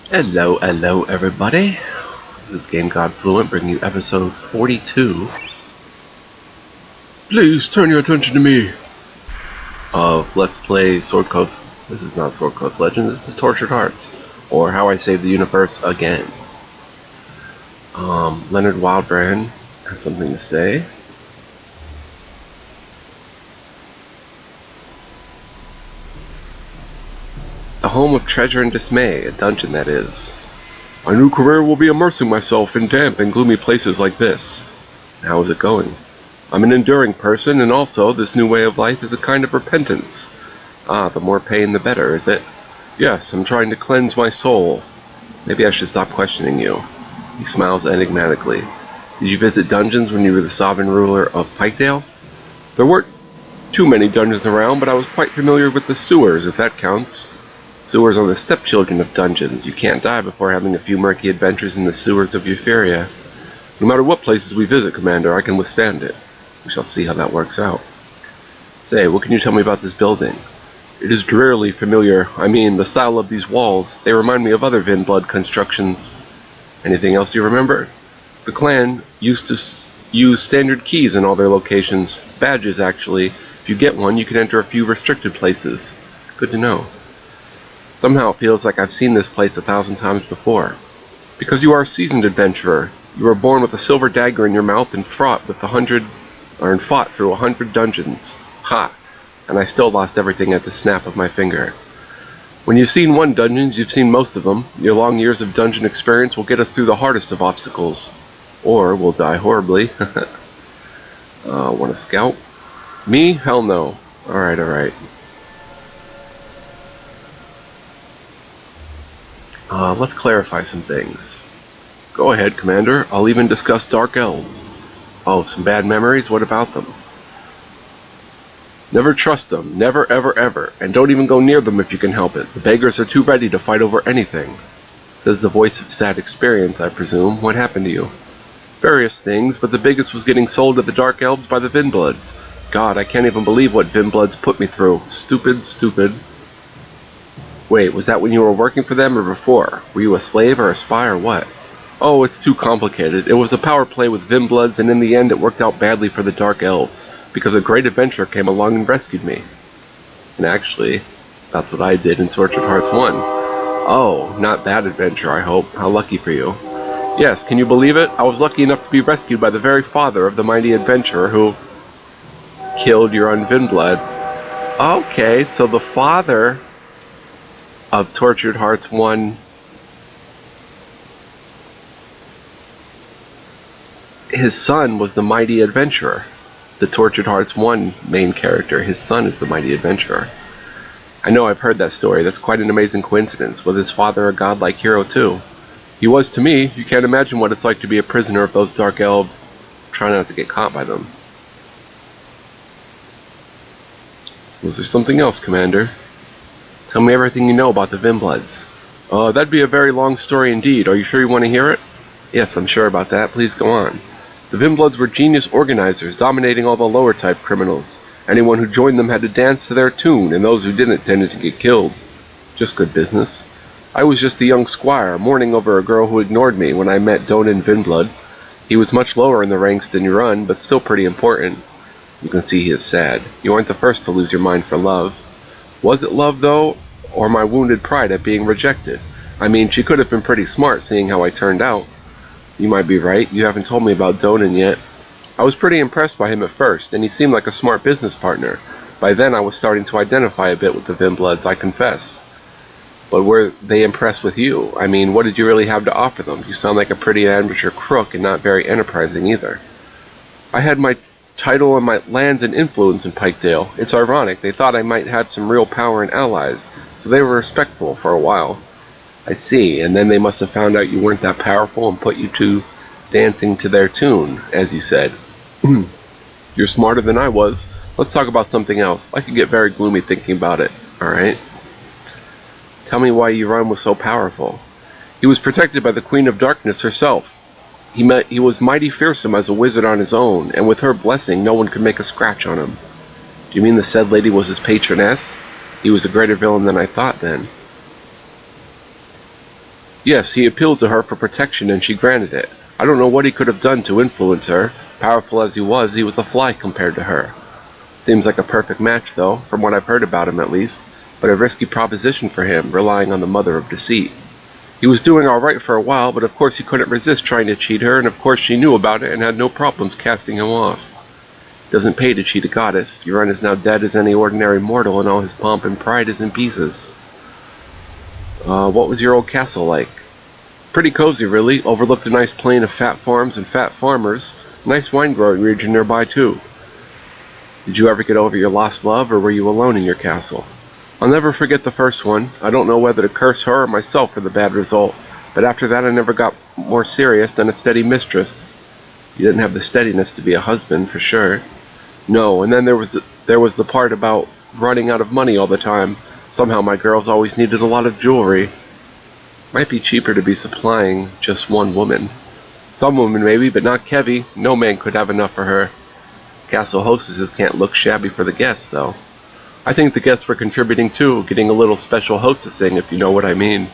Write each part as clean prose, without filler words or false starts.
Hello everybody. This is Game God Fluent bringing you episode 42. Please turn your attention to me. Of Let's Play Sword Coast. This is not Sword Coast Legends, this is Tortured Hearts. Or How I Saved the Universe Again. Leonard Wildbrand has something to say. The home of treasure and dismay, a dungeon that is. My new career will be immersing myself in damp and gloomy places like this. How is it going? I'm an enduring person, and also this new way of life is a kind of repentance. Ah, the more pain the better, is it? Yes, I'm trying to cleanse my soul. Maybe I should stop questioning you. He smiles enigmatically. Did you visit dungeons when you were the sovereign ruler of Pikedale? There weren't too many dungeons around, but I was quite familiar with the sewers, if that counts. Sewers are the stepchildren of dungeons. You can't die before having a few murky adventures in the sewers of Euphoria. No matter what places we visit, Commander, I can withstand it. We shall see how that works out. Say, what can you tell me about this building? It is drearily familiar. I mean, the style of these walls. They remind me of other Vinblood constructions. Anything else you remember? The clan used to use standard keys in all their locations. Badges, actually. If you get one, you can enter a few restricted places. Good to know. Somehow it feels like I've seen this place 1,000 times before. Because you are a seasoned adventurer. You were born with a silver dagger in your mouth and fought through 100 dungeons. Ha! And I still lost everything at the snap of my finger. When you've seen one dungeon, you've seen most of them. Your long years of dungeon experience will get us through the hardest of obstacles. Or we'll die horribly. Want to scout? Me? Hell no. Alright. Let's clarify some things. Go ahead, Commander. I'll even discuss Dark Elves. Oh, some bad memories? What about them? Never trust them. Never, ever. And don't even go near them if you can help it. The beggars are too ready to fight over anything. Says the voice of sad experience, I presume. What happened to you? Various things, but the biggest was getting sold to the Dark Elves by the Vinbloods. God, I can't even believe what Vinbloods put me through. Stupid. Wait, was that when you were working for them or before? Were you a slave or a spy or what? Oh, it's too complicated. It was a power play with Vinbloods, and in the end it worked out badly for the Dark Elves, because a great adventurer came along and rescued me. And actually, that's what I did in Tortured Hearts 1. Oh, not that adventure, I hope. How lucky for you. Yes, can you believe it? I was lucky enough to be rescued by the very father of the mighty adventurer who killed your own Vinblood. Okay, so the father of Tortured Hearts 1, his son was the mighty adventurer. The Tortured Hearts 1 main character, his son is the mighty adventurer. I know I've heard that story. That's quite an amazing coincidence. Was his father a godlike hero too? He was to me. You can't imagine what it's like to be a prisoner of those dark elves. Try not to get caught by them. Was there something else, Commander? Tell me everything you know about the Vinbloods. That'd be a very long story indeed. Are you sure you want to hear it? Yes, I'm sure about that. Please go on. The Vinbloods were genius organizers, dominating all the lower type criminals. Anyone who joined them had to dance to their tune, and those who didn't tended to get killed. Just good business. I was just a young squire, mourning over a girl who ignored me when I met Donan Vinblood. He was much lower in the ranks than Yurun, but still pretty important. You can see he is sad. You aren't the first to lose your mind for love. Was it love, though, or my wounded pride at being rejected? I mean, she could have been pretty smart, seeing how I turned out. You might be right. You haven't told me about Donan yet. I was pretty impressed by him at first, and he seemed like a smart business partner. By then, I was starting to identify a bit with the Vinbloods, I confess. But were they impressed with you? I mean, what did you really have to offer them? You sound like a pretty amateur crook and not very enterprising either. I had my title and my lands and influence in Pikedale. It's ironic. They thought I might have some real power and allies, so they were respectful for a while. I see, and then they must have found out you weren't that powerful and put you to dancing to their tune, as you said. You're smarter than I was. Let's talk about something else. I could get very gloomy thinking about it, alright? Tell me why Yurun was so powerful. He was protected by the Queen of Darkness herself. He was mighty fearsome as a wizard on his own, and with her blessing no one could make a scratch on him. Do you mean the said lady was his patroness? He was a greater villain than I thought then. Yes, he appealed to her for protection and she granted it. I don't know what he could have done to influence her. Powerful as he was a fly compared to her. Seems like a perfect match, though, from what I've heard about him at least, but a risky proposition for him, relying on the mother of deceit. He was doing all right for a while, but of course he couldn't resist trying to cheat her, and of course she knew about it and had no problems casting him off. Doesn't pay to cheat a goddess. Uran is now dead as any ordinary mortal, and all his pomp and pride is in pieces. What was your old castle like? Pretty cozy, really. Overlooked a nice plain of fat farms and fat farmers. Nice wine-growing region nearby, too. Did you ever get over your lost love, or were you alone in your castle? I'll never forget the first one. I don't know whether to curse her or myself for the bad result, but after that I never got more serious than a steady mistress. You didn't have the steadiness to be a husband, for sure. No, and then there was the part about running out of money all the time. Somehow my girls always needed a lot of jewelry. Might be cheaper to be supplying just one woman. Some women maybe, but not Kevy. No man could have enough for her. Castle hostesses can't look shabby for the guests, though. I think the guests were contributing too, getting a little special hostessing, if you know what I mean.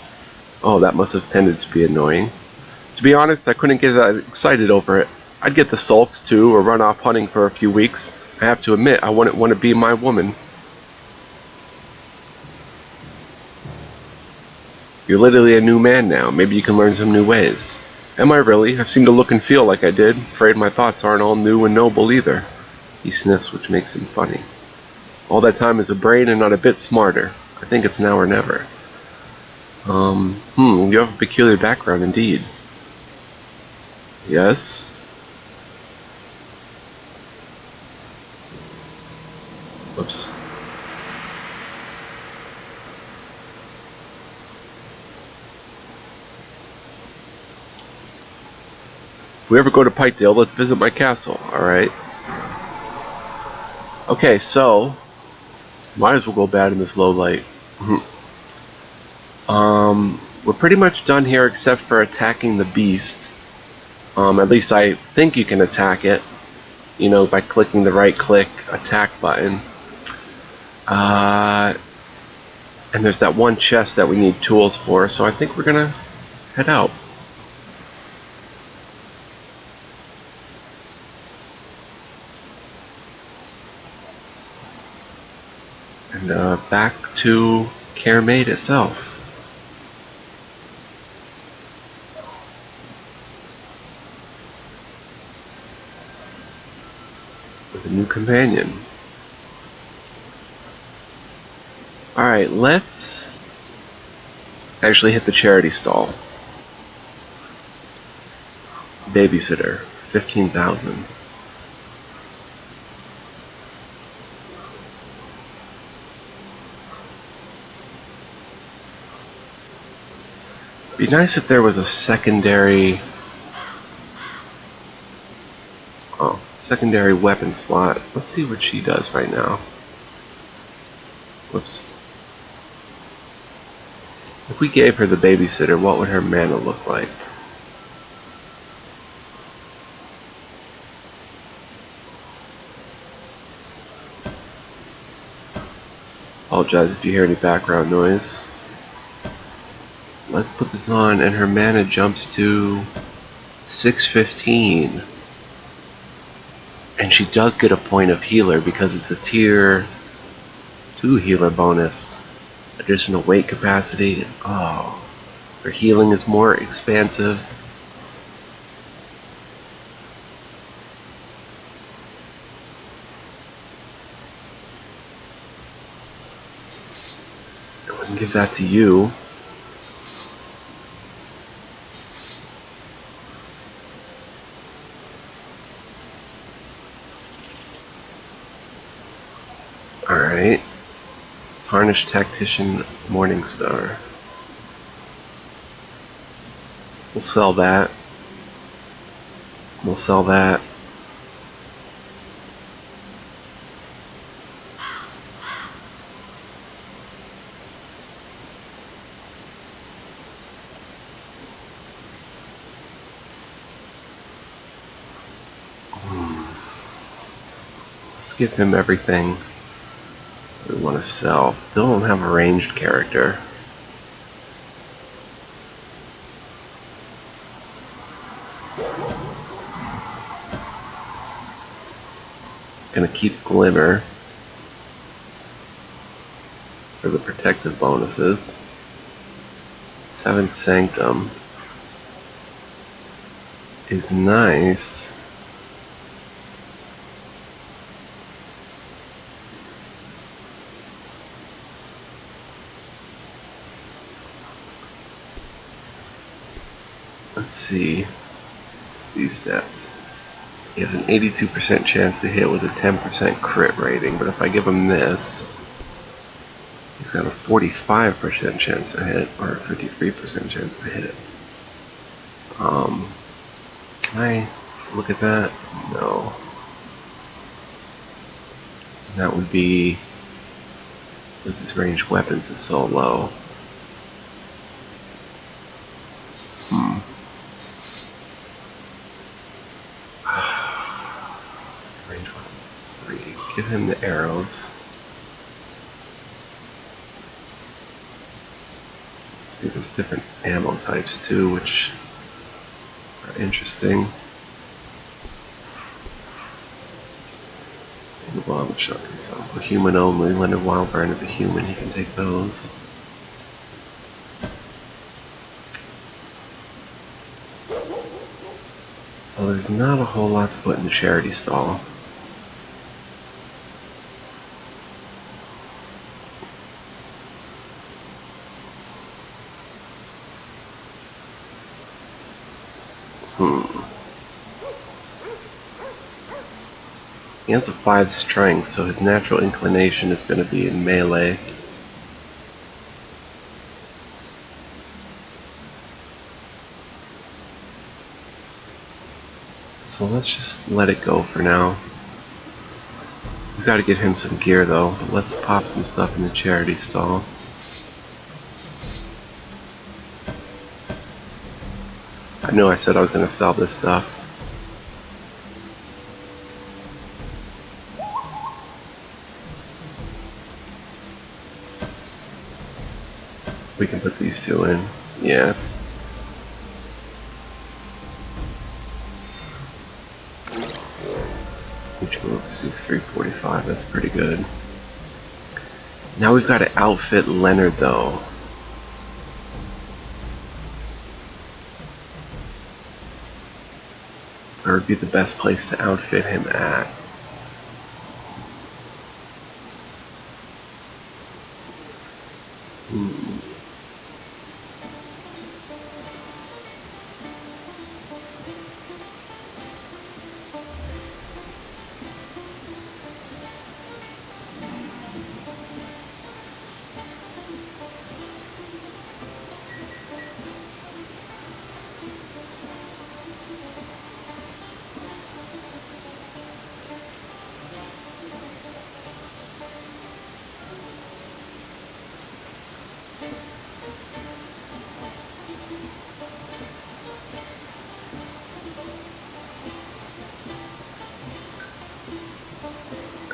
Oh, that must have tended to be annoying. To be honest, I couldn't get that excited over it. I'd get the sulks too, or run off hunting for a few weeks. I have to admit, I wouldn't want to be my woman. You're literally a new man now. Maybe you can learn some new ways. Am I really? I seem to look and feel like I did. Afraid my thoughts aren't all new and noble either. He sniffs, which makes him funny. All that time is a brain and not a bit smarter. I think it's now or never. You have a peculiar background indeed. Yes? Whoops. If we ever go to Pikedale, let's visit my castle, alright? Okay, so might as well go bad in this low light. We're pretty much done here except for attacking the beast. At least I think you can attack it, you know, by clicking the right click attack button. And there's that one chest that we need tools for, so I think we're gonna head out. And back to Caramade itself. With a new companion. Alright, let's actually hit the charity stall. Babysitter, 15,000. Be nice if there was a secondary weapon slot. Let's see what she does right now. Whoops. If we gave her the babysitter, what would her mana look like? Apologize if you hear any background noise. Let's put this on, and her mana jumps to 615. And she does get a point of healer because it's a tier 2 healer bonus. Additional weight capacity. Oh, her healing is more expansive. And we can give that to you. Alright. Tarnished Tactician Morningstar. We'll sell that. We'll sell that. Let's give him everything we want to sell. Still don't have a ranged character. Gonna keep Glimmer for the protective bonuses. 7th Sanctum is nice. Let's see these stats. He has an 82% chance to hit with a 10% crit rating, but if I give him this, he's got a 45% chance to hit, or a 53% chance to hit. Can I look at that? No. That would be, because his ranged weapons is so low. Range weapons is 3. Give him the arrows. See, there's different ammo types too, which are interesting. The bomb shot himself. A human only. When a Wildbrand is a human, he can take those. So there's not a whole lot to put in the charity stall. He has a 5 strength, so his natural inclination is going to be in melee. So let's just let it go for now. We've got to get him some gear though. Let's pop some stuff in the charity stall. I know I said I was going to sell this stuff. We can put these two in. Yeah. Each move receives 345. That's pretty good. Now we've got to outfit Leonard though. Where would be the best place to outfit him at?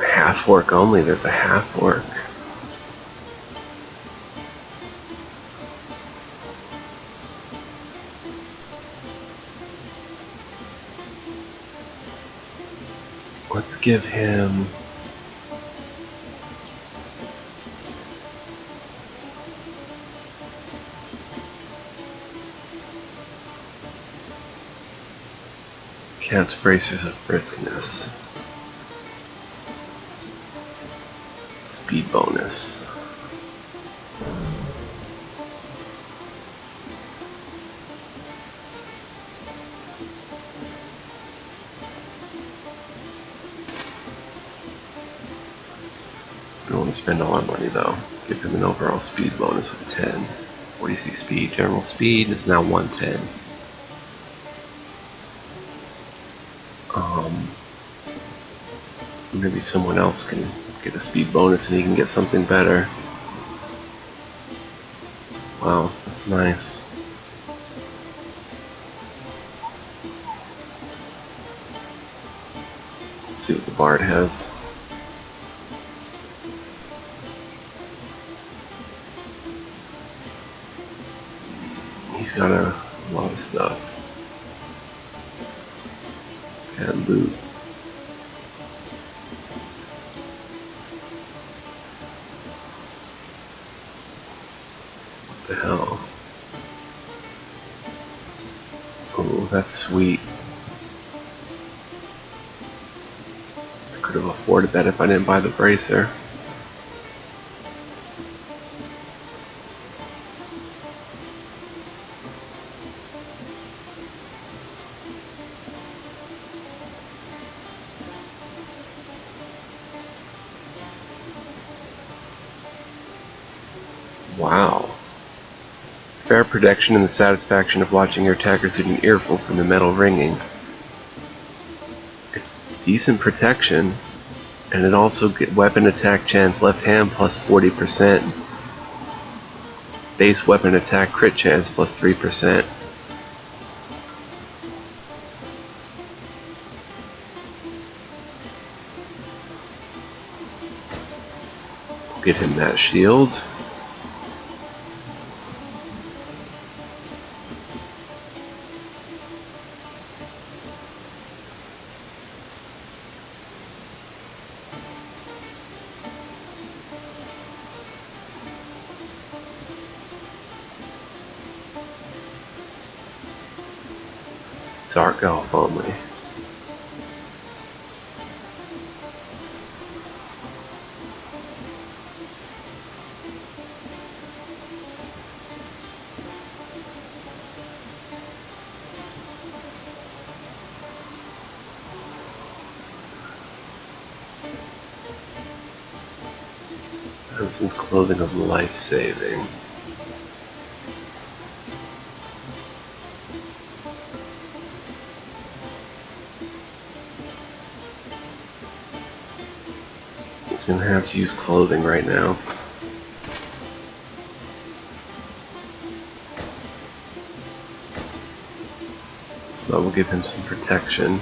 Half orc only, there's a half orc. Let's give him counts bracers of briskness. Speed bonus. We don't want to spend all our money though. Give him an overall speed bonus of 10. 43 speed. General speed is now 110. Maybe someone else can get a speed bonus and he can get something better. Wow, that's nice. Let's see what the Bard has. He's got a lot of stuff. And loot. What the hell? Oh, that's sweet. I could have afforded that if I didn't buy the bracer. Wow. Fair protection and the satisfaction of watching your attacker receive an earful from the metal ringing. It's decent protection, and it also get weapon attack chance left hand plus 40%. Base weapon attack crit chance plus 3%. Get him that shield. Dark elf only. Since clothing of life-saving. He's gonna have to use clothing right now. So that will give him some protection.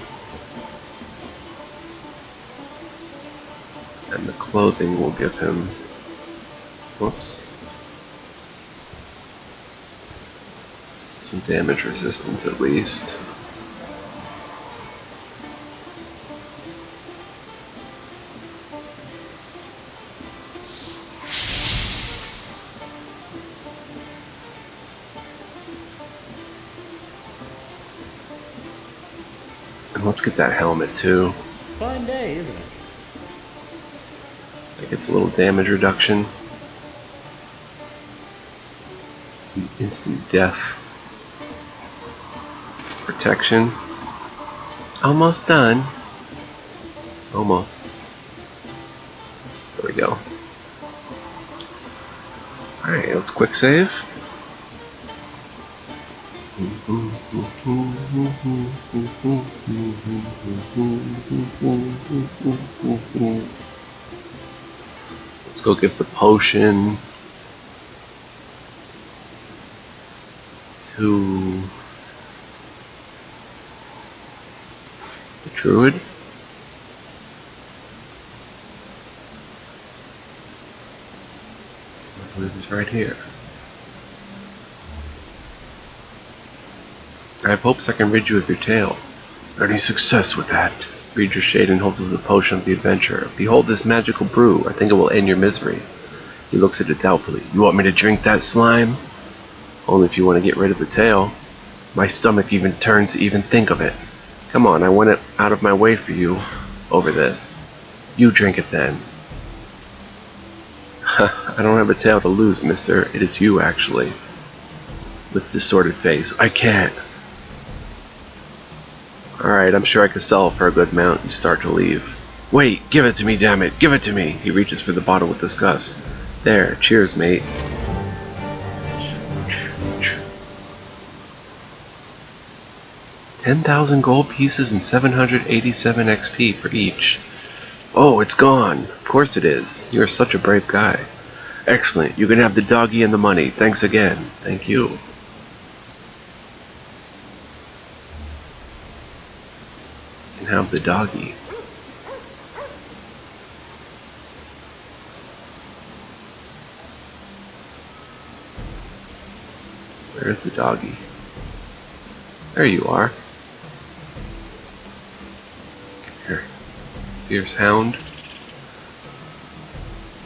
And the clothing will give him... Whoops. Some damage resistance at least. And let's get that helmet too. Fine day, isn't it? That gets a little damage reduction. Instant death. Protection. Almost done. Almost. There we go. Alright, let's quick save. Let's go give the potion to the druid. I believe it's right here. I have hopes I can rid you of your tale. Any success with that? Read your shade and holds up the potion of the adventurer. Behold this magical brew. I think it will end your misery. He looks at it doubtfully. You want me to drink that slime? Only if you want to get rid of the tail. My stomach even turns to even think of it. Come on, I went it out of my way for you over this. You drink it then. I don't have a tail to lose, mister. It is you, actually. With distorted face. I can't. Alright, I'm sure I could sell it for a good amount. You start to leave. Wait, give it to me, damn it. Give it to me. He reaches for the bottle with disgust. There, cheers, mate. 10,000 gold pieces and 787 XP for each. Oh, it's gone. Of course it is. You're such a brave guy. Excellent. You can have the doggy and the money. Thanks again. Thank you. You can have the doggy. Where's the doggy? There you are. Fierce hound.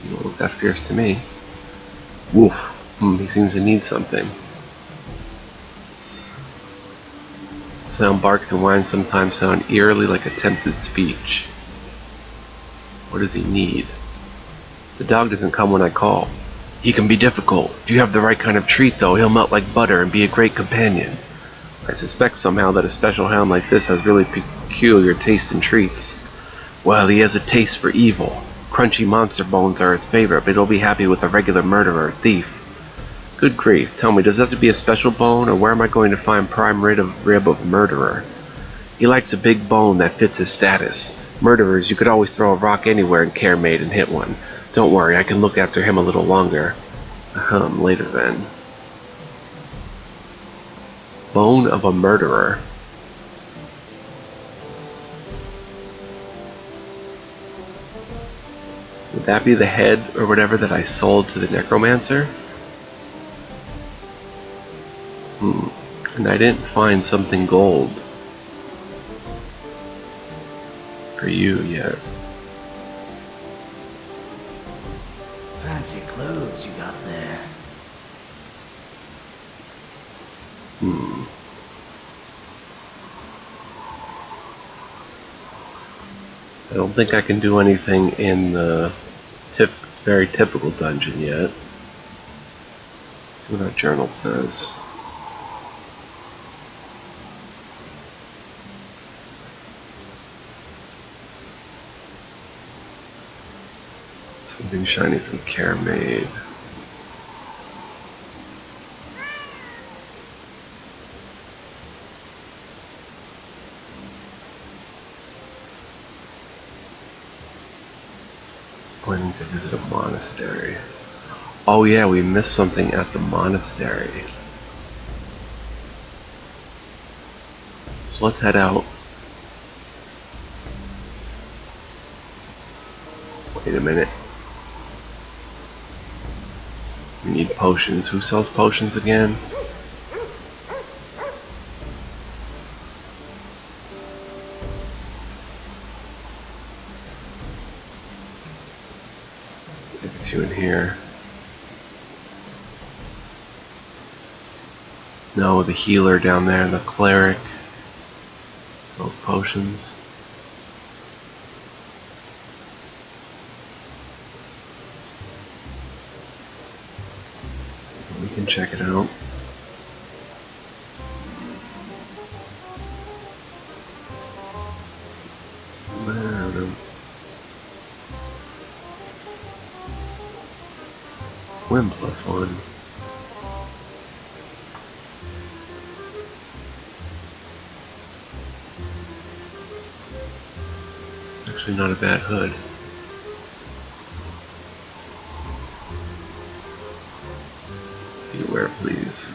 You don't look that fierce to me. Woof. He seems to need something. The sound barks and whines sometimes sound eerily like attempted speech. What does he need? The dog doesn't come when I call. He can be difficult. If you have the right kind of treat, though, he'll melt like butter and be a great companion. I suspect somehow that a special hound like this has really peculiar taste in treats. Well, he has a taste for evil. Crunchy monster bones are his favorite, but he'll be happy with a regular murderer or thief. Good grief, tell me, does it have to be a special bone, or where am I going to find prime rib of murderer? He likes a big bone that fits his status. Murderers, you could always throw a rock anywhere in Caremaid and hit one. Don't worry, I can look after him a little longer. Later then. Bone of a murderer. Would that be the head or whatever that I sold to the necromancer? And I didn't find something gold for you yet. Fancy clothes you got there. I don't think I can do anything in the very typical dungeon yet. See what our journal says. Something shiny from Caremaid. Planning to visit a monastery. Oh yeah, we missed something at the monastery. So let's head out. Wait a minute. We need potions. Who sells potions again? I think it's you in here. No, the healer down there, the cleric, sells potions. We can check it out. Swim +1. Actually not a bad hood. See where, please.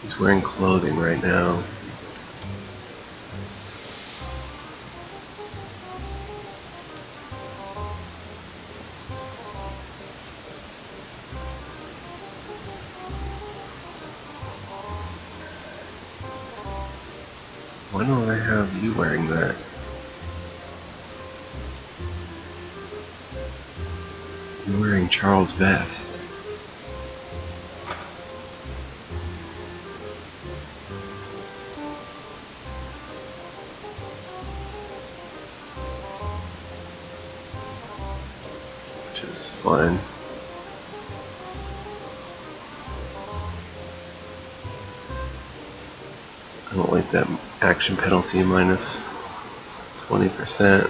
He's wearing clothing right now. Why don't I have you wearing that? You're wearing Charles' vest. Which is fine. I don't like that action penalty minus 20%.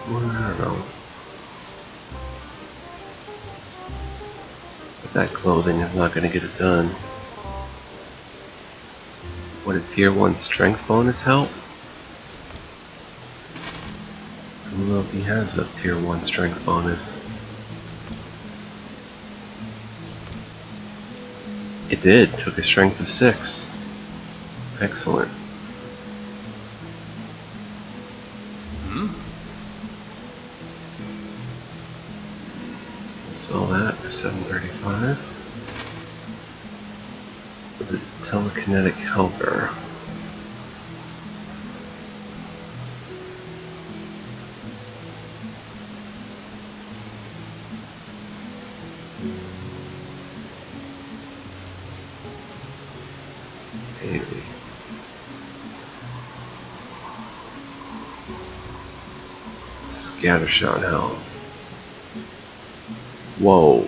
Well, I don't know. But that clothing is not going to get it done. Would a tier 1 strength bonus help? I don't know if he has a tier 1 strength bonus. It did, took a strength of 6. Excellent. Sell that for 735. The telekinetic helper. Maybe. Scattershot help. Whoa.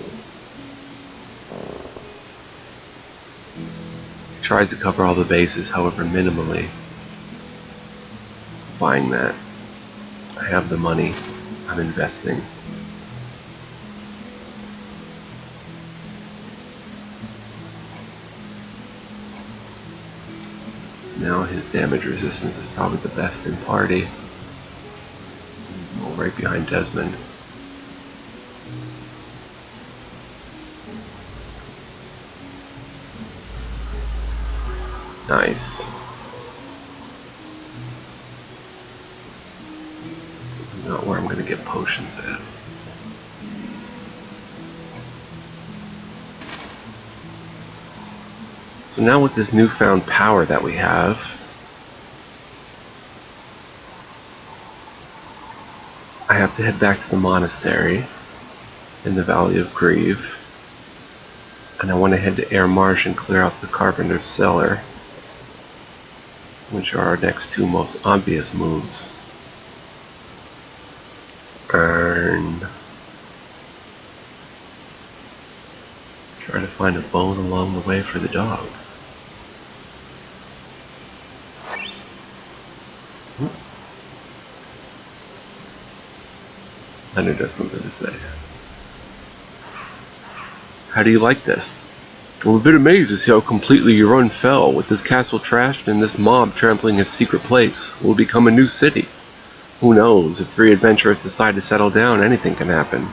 Tries to cover all the bases, however minimally. Buying that. I have the money. I'm investing. Now his damage resistance is probably the best in party. Oh, right behind Desmond. Nice. Not where I'm going to get potions at. So now with this newfound power that we have, I have to head back to the monastery in the Valley of Grieve. And I want to head to Air Marsh and clear out the Carpenter's Cellar, which are our next two most obvious moves. And try to find a bone along the way for the dog. Leonard has something to say. How do you like this? I'm a bit amazed to see how completely your run fell. With this castle trashed and this mob trampling his secret place, it will become a new city. Who knows, if 3 adventurers decide to settle down, anything can happen.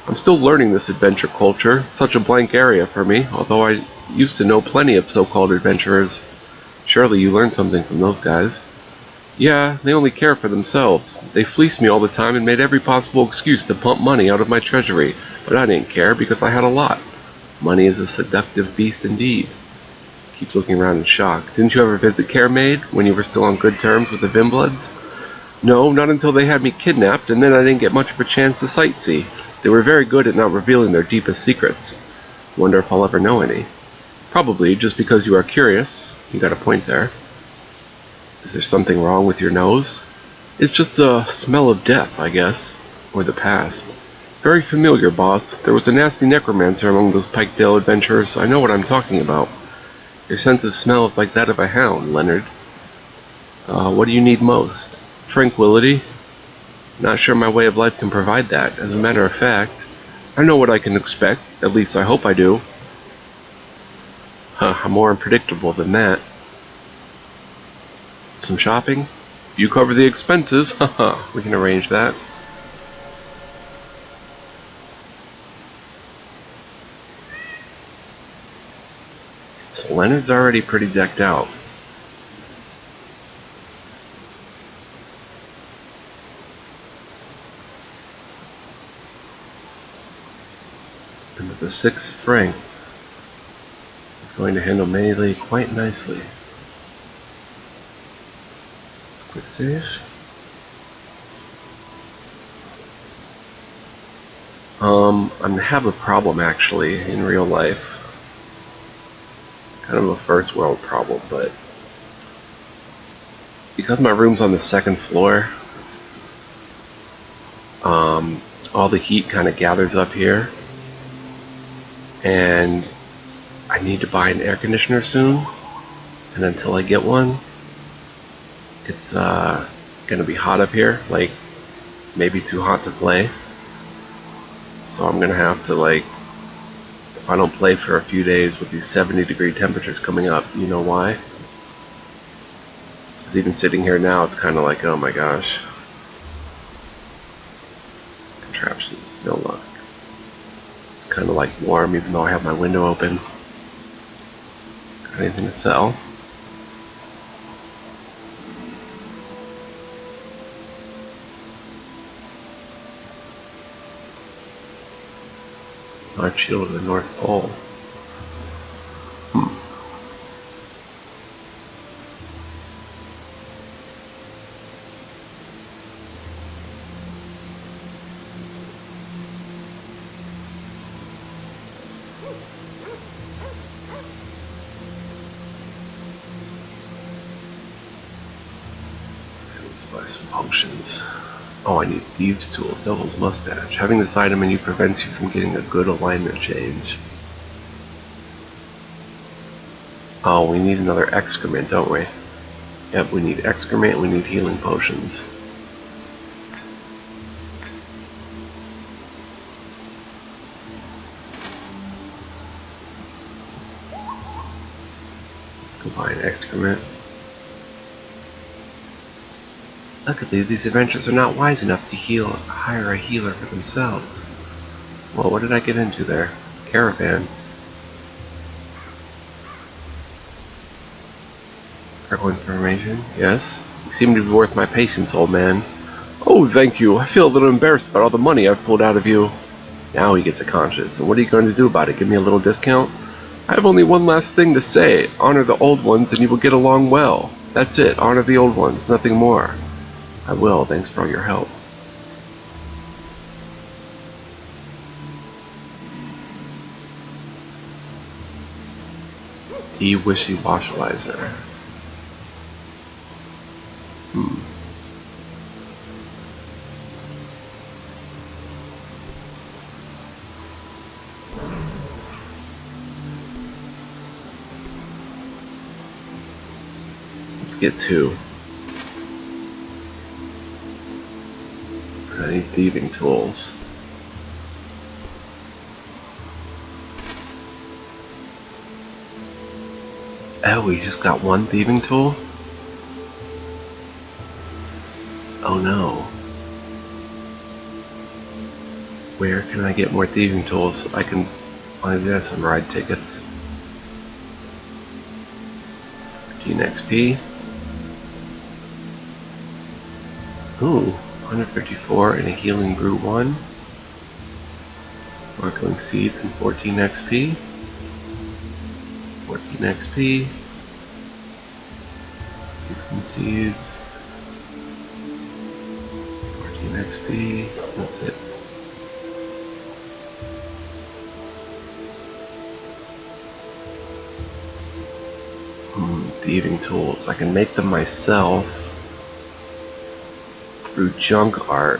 I'm still learning this adventure culture. It's such a blank area for me, although I used to know plenty of so-called adventurers. Surely you learned something from those guys. Yeah, they only care for themselves. They fleeced me all the time and made every possible excuse to pump money out of my treasury, but I didn't care because I had a lot. Money is a seductive beast indeed. Keeps looking around in shock. Didn't you ever visit Caremaid when you were still on good terms with the Vimbloods? No, not until they had me kidnapped, and then I didn't get much of a chance to sightsee. They were very good at not revealing their deepest secrets. Wonder if I'll ever know any. Probably, just because you are curious. You got a point there. Is there something wrong with your nose? It's just the smell of death, I guess. Or the past. Very familiar, boss. There was a nasty necromancer among those Pikedale adventurers. I know what I'm talking about. Your sense of smell is like that of a hound, Leonard. What do you need most? Tranquility? Not sure my way of life can provide that. As a matter of fact, I know what I can expect. At least I hope I do. I'm more unpredictable than that. Some shopping? You cover the expenses. Haha, we can arrange that. So Leonard's already pretty decked out. And with the 6th strength, he's going to handle melee quite nicely. Quick save. I'm gonna have a problem actually in real life. Kind of a first world problem, but because my room's on the 2nd floor, all the heat kind of gathers up here, and I need to buy an air conditioner soon, and until I get one, it's gonna be hot up here, like maybe too hot to play. So I'm gonna have to, like, if I don't play for a few days with these 70-degree temperatures coming up, you know why? Even sitting here now, it's kind of like, oh my gosh. Contraption still look. It's kind of like warm, even though I have my window open. Got anything to sell? Large shield of the North Pole. Let's buy some potions. Oh, I need Thieves' Tool, Devil's Mustache. Having this item in you prevents you from getting a good alignment change. Oh, we need another excrement, don't we? Yep, we need excrement, we need healing potions. Let's go buy an excrement. Luckily, these adventurers are not wise enough to hire a healer for themselves. Well, what did I get into there? Caravan. Cargo information? Yes. You seem to be worth my patience, old man. Oh, thank you. I feel a little embarrassed about all the money I've pulled out of you. Now he gets a conscience. And what are you going to do about it? Give me a little discount? I have only one last thing to say. Honor the old ones and you will get along well. That's it. Honor the old ones. Nothing more. I will. Thanks for all your help. De-wishy-washalizer. Let's get two. I need thieving tools. Oh, we just got one thieving tool? Oh no. Where can I get more thieving tools? I can buy some ride tickets. 15 XP. Ooh, 154 and a healing brew 1. Sparkling seeds and 14 XP. 14 XP. 15 seeds. 14 XP. That's it. Thieving tools. I can make them myself through junk art.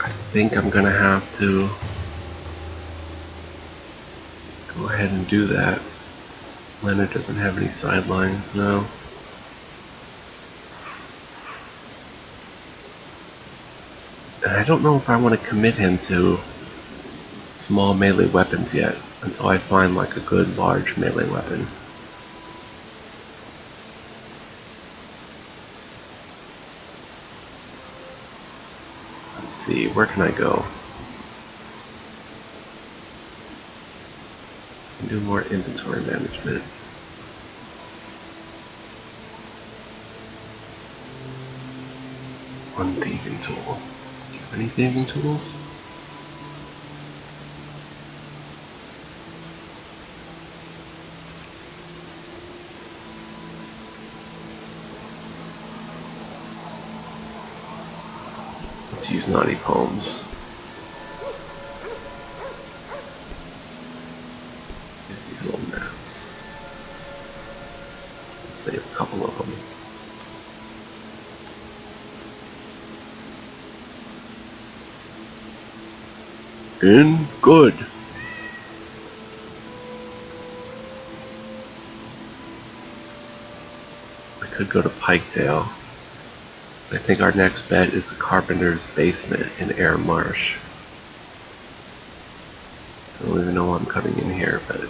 I think I'm gonna have to go ahead and do that. Leonard doesn't have any sidelines now. And I don't know if I want to commit him to small melee weapons yet, until I find like a good large melee weapon. Let's see, where can I go? Do more inventory management. One thieving tool. Do you have any thieving tools? Let's use naughty poems. Use these little maps. Let's save a couple of them. In good. I could go to Pikedale. I think our next bet is the Carpenter's Basement in Air Marsh. I don't even know why I'm coming in here, but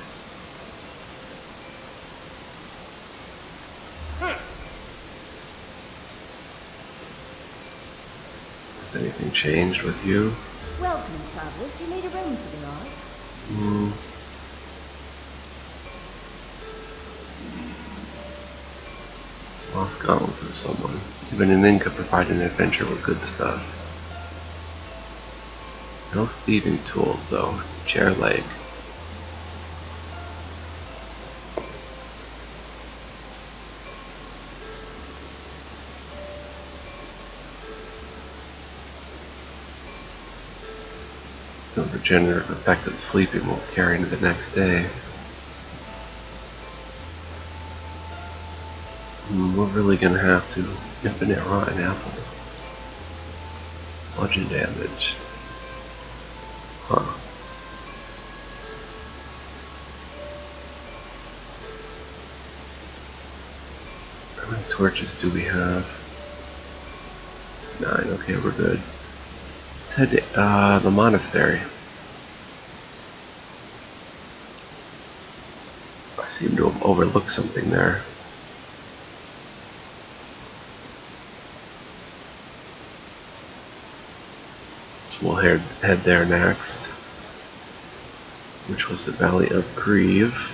Has anything changed with you? Welcome, travelers. Do you need a room for the night? Lost gauntlets of someone. Even an inn could provide an adventure with good stuff. No thieving tools, though. Chair leg. The regenerative effect of sleeping will carry into the next day. We're really gonna have to infinite rotten apples. Bludgeon damage. Huh. How many torches do we have? 9. Okay, we're good. Let's head to the monastery. I seem to have overlooked something there. So we'll head there next, which was the Valley of Grieve.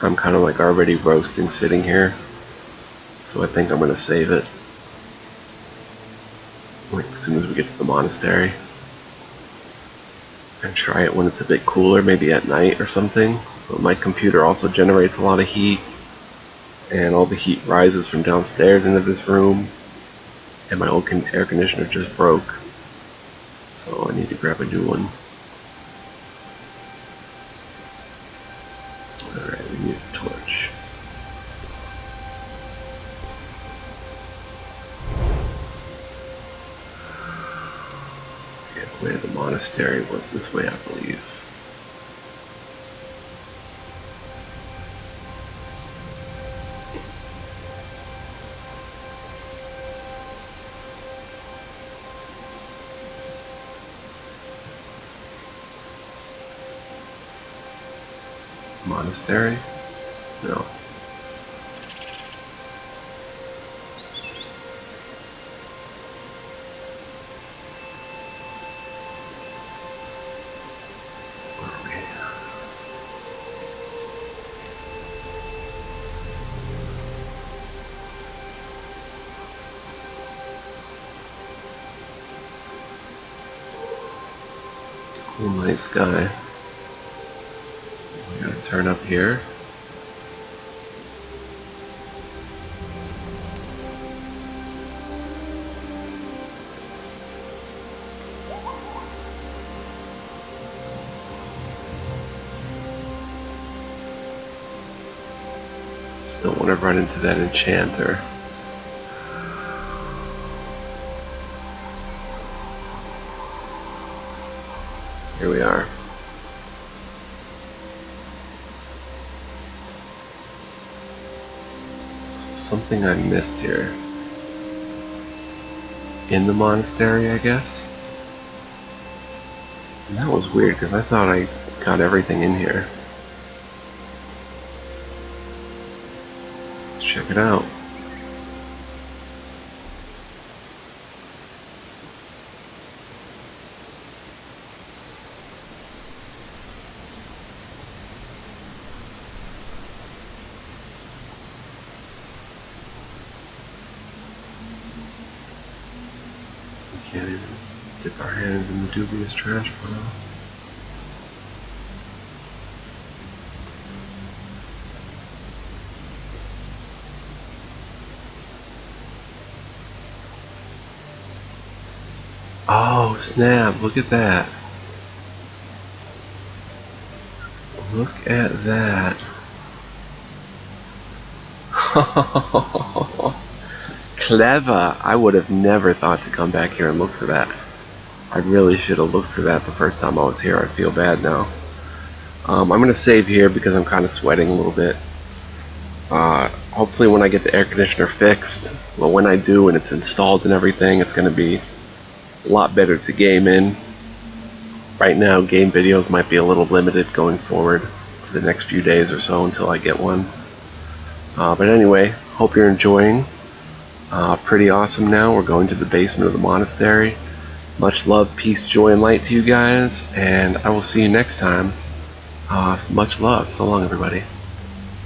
I'm kind of like already roasting sitting here, so I think I'm going to save it like as soon as we get to the monastery and try it when it's a bit cooler, maybe at night or something. But my computer also generates a lot of heat, and all the heat rises from downstairs into this room, and my old air conditioner just broke, so I need to grab a new one. Alright, we need a torch. Okay, the way to the monastery was this way, I believe. Monastery? No. Cool night sky. We gotta turn up here. Just don't want to run into that enchanter. Here we are. So something I missed here. In the monastery, I guess? And that was weird, because I thought I got everything in here. Let's check it out. Can't even dip our hands in the dubious trash pile. Oh snap, look at that. Look at that. Clever. I would have never thought to come back here and look for that. I really should have looked for that the first time I was here. I feel bad now. I'm going to save here because I'm kind of sweating a little bit. Hopefully when I get the air conditioner fixed, well when I do and it's installed and everything, it's going to be a lot better to game in. right now game videos might be a little limited going forward for the next few days or so until I get one. But anyway, hope you're enjoying. Pretty awesome now. We're going to the basement of the monastery. Much love, peace, joy, and light to you guys, and I will see you next time. Much love. So long, everybody.